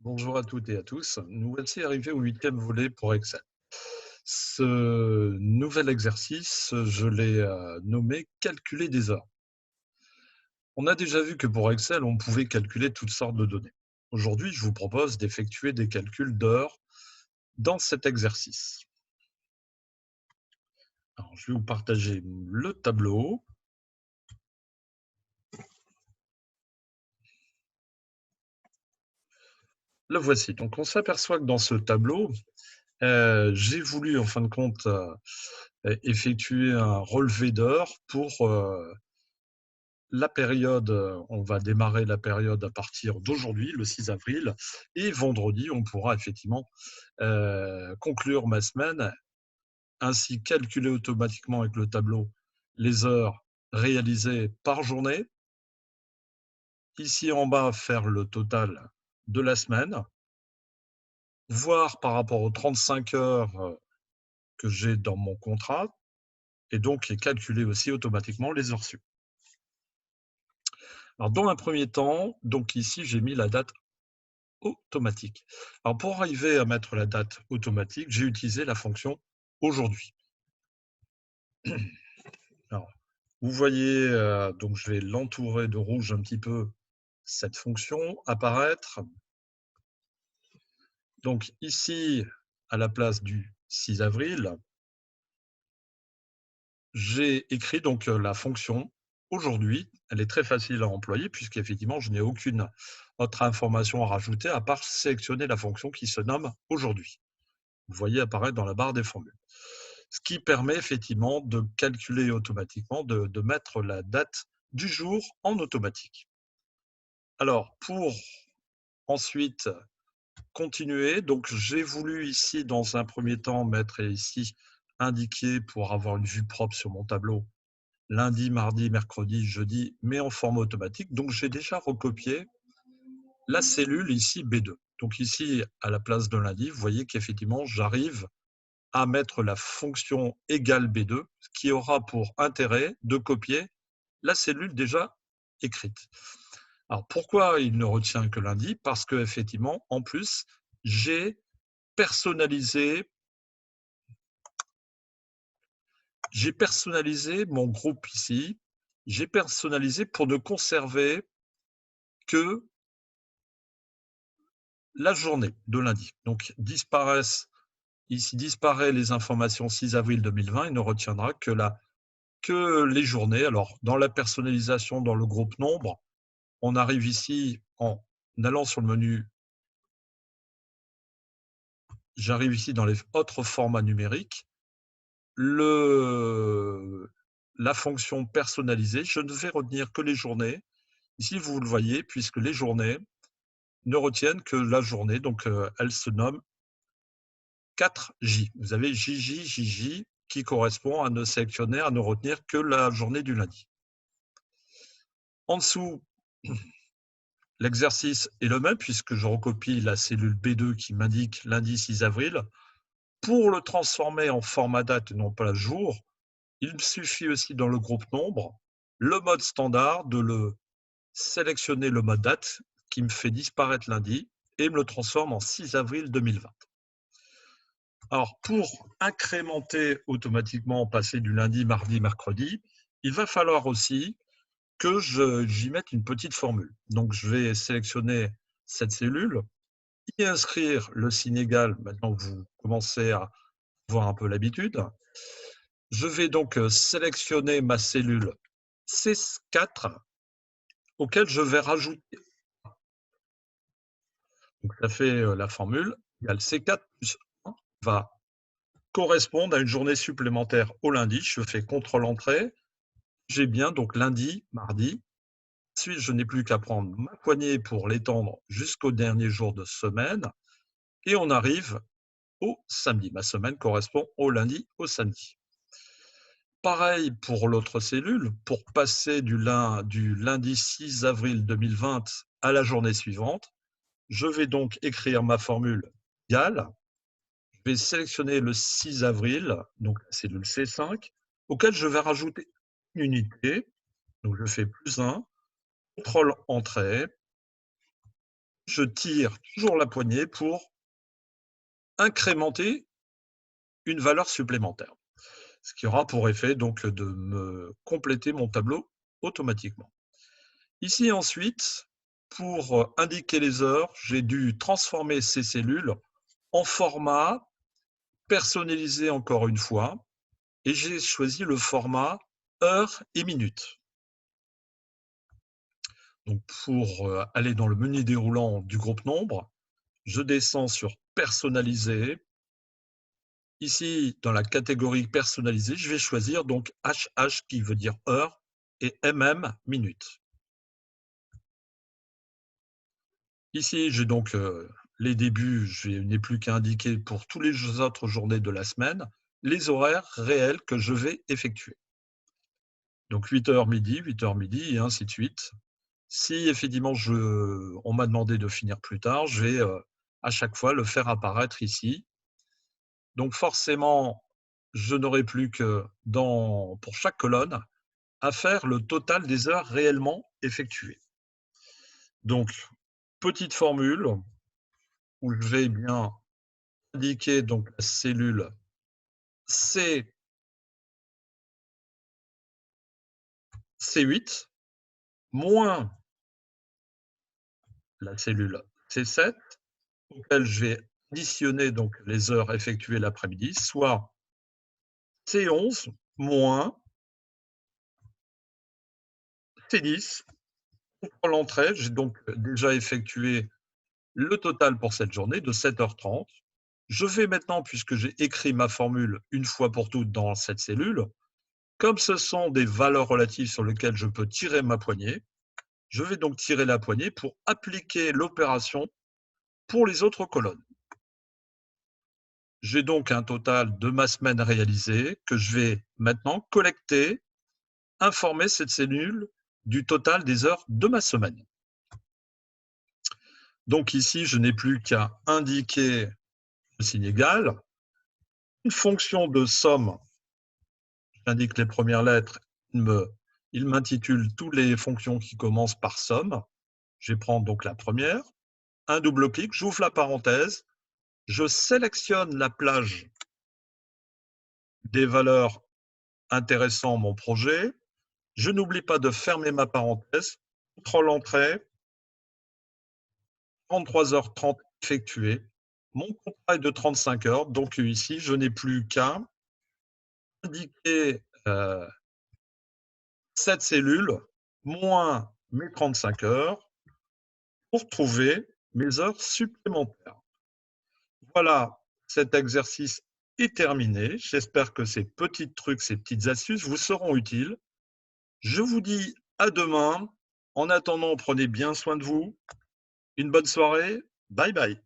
Bonjour à toutes et à tous. Nous voici arrivés au 8e volet pour Excel. Ce nouvel exercice, je l'ai nommé calculer des heures. On a déjà vu que pour Excel, on pouvait calculer toutes sortes de données. Aujourd'hui, je vous propose d'effectuer des calculs d'heures dans cet exercice. Alors, je vais vous partager le tableau. Le voici. Donc, on s'aperçoit que dans ce tableau, j'ai voulu, en fin de compte, effectuer un relevé d'heures pour la période. On va démarrer la période à partir d'aujourd'hui, le 6 avril, et vendredi, on pourra effectivement conclure ma semaine, ainsi calculer automatiquement avec le tableau les heures réalisées par journée. Ici en bas, faire le total de la semaine, voir par rapport aux 35 heures que j'ai dans mon contrat, et donc calculer aussi automatiquement les heures sup. Alors, dans un premier temps, donc ici, j'ai mis la date automatique. Alors, pour arriver à mettre la date automatique, j'ai utilisé la fonction aujourd'hui. Alors, vous voyez, donc je vais l'entourer de rouge un petit peu, cette fonction apparaître. Donc ici, à la place du 6 avril, j'ai écrit donc la fonction aujourd'hui. Elle est très facile à employer puisqu'effectivement, je n'ai aucune autre information à rajouter à part sélectionner la fonction qui se nomme aujourd'hui. Vous voyez apparaître dans la barre des formules. Ce qui permet effectivement de calculer automatiquement, de mettre la date du jour en automatique. Alors, pour ensuite continuer, donc j'ai voulu ici, dans un premier temps, mettre ici indiqué pour avoir une vue propre sur mon tableau, lundi, mardi, mercredi, jeudi, mais en forme automatique. Donc, j'ai déjà recopié la cellule ici B2. Donc ici, à la place de lundi, vous voyez qu'effectivement, j'arrive à mettre la fonction égale B2, ce qui aura pour intérêt de copier la cellule déjà écrite. Alors, pourquoi il ne retient que lundi? Parce qu'effectivement, en plus, j'ai personnalisé mon groupe ici. J'ai personnalisé pour ne conserver que la journée de lundi. Donc, ici disparaît les informations 6 avril 2020, il ne retiendra que les journées. Alors, dans la personnalisation, dans le groupe nombre, on arrive ici en allant sur le menu. J'arrive ici dans les autres formats numériques. La fonction personnalisée, je ne vais retenir que les journées. Ici, vous le voyez, puisque les journées ne retiennent que la journée. Donc, elle se nomme 4J. Vous avez JJ, JJ, qui correspond à ne sélectionner, à ne retenir que la journée du lundi. En dessous, l'exercice est le même puisque je recopie la cellule B2 qui m'indique lundi 6 avril. Pour le transformer en format date et non pas jour, il me suffit aussi dans le groupe nombre, le mode standard, de le sélectionner le mode date qui me fait disparaître lundi et me le transforme en 6 avril 2020. Alors, pour incrémenter automatiquement, passer du lundi, mardi, mercredi, il va falloir aussi que j'y mette une petite formule. Donc, je vais sélectionner cette cellule, y inscrire le signe égal. Maintenant, vous commencez à avoir un peu l'habitude. Je vais donc sélectionner ma cellule C4 auquel je vais rajouter. Donc, ça fait la formule. Le C4 plus 1 va correspondre à une journée supplémentaire au lundi. Je fais CTRL-Entrée. J'ai bien donc lundi, mardi. Ensuite, je n'ai plus qu'à prendre ma poignée pour l'étendre jusqu'au dernier jour de semaine. Et on arrive au samedi. Ma semaine correspond au lundi au samedi. Pareil pour l'autre cellule, pour passer du lundi 6 avril 2020 à la journée suivante, je vais donc écrire ma formule égale. Je vais sélectionner le 6 avril, donc la cellule C5, auquel je vais rajouter une unité. Donc je fais +1, CTRL-Entrée. je tire toujours la poignée pour incrémenter une valeur supplémentaire. Ce qui aura pour effet donc de me compléter mon tableau automatiquement. Ici ensuite, pour indiquer les heures, j'ai dû transformer ces cellules en format personnalisé encore une fois, et j'ai choisi le format heures et minutes. Donc pour aller dans le menu déroulant du groupe nombre, je descends sur personnaliser. Ici, dans la catégorie personnalisée, je vais choisir donc HH qui veut dire heure et MM minutes. Ici, j'ai donc les débuts, je n'ai plus qu'à indiquer pour tous les autres journées de la semaine les horaires réels que je vais effectuer. Donc 8h midi, 8h midi et ainsi de suite. Si effectivement on m'a demandé de finir plus tard, je vais à chaque fois le faire apparaître ici. Donc forcément, je n'aurai plus que pour chaque colonne à faire le total des heures réellement effectuées. Donc, petite formule où je vais bien indiquer donc la cellule C8 moins la cellule C7, auquel je vais additionner donc les heures effectuées l'après-midi, soit C11 moins C10. Pour l'entrée, j'ai donc déjà effectué le total pour cette journée de 7h30. Je vais maintenant, puisque j'ai écrit ma formule une fois pour toutes dans cette cellule, comme ce sont des valeurs relatives sur lesquelles je peux tirer ma poignée, je vais donc tirer la poignée pour appliquer l'opération pour les autres colonnes. J'ai donc un total de ma semaine réalisée que je vais maintenant collecter, informer cette cellule du total des heures de ma semaine. Donc ici, je n'ai plus qu'à indiquer le signe égal, une fonction de somme, j'indique les premières lettres, il m'intitule toutes les fonctions qui commencent par somme. Je vais prendre donc la première, un double clic, j'ouvre la parenthèse, je sélectionne la plage des valeurs intéressant mon projet, je n'oublie pas de fermer ma parenthèse, contrôle entrée, 33h30 effectué, mon contrat est de 35 heures, donc ici je n'ai plus qu'à indiquer cette cellule moins mes 35 heures pour trouver mes heures supplémentaires. Voilà, cet exercice est terminé. J'espère que ces petits trucs, ces petites astuces vous seront utiles. Je vous dis à demain. En attendant, prenez bien soin de vous. Une bonne soirée. Bye bye.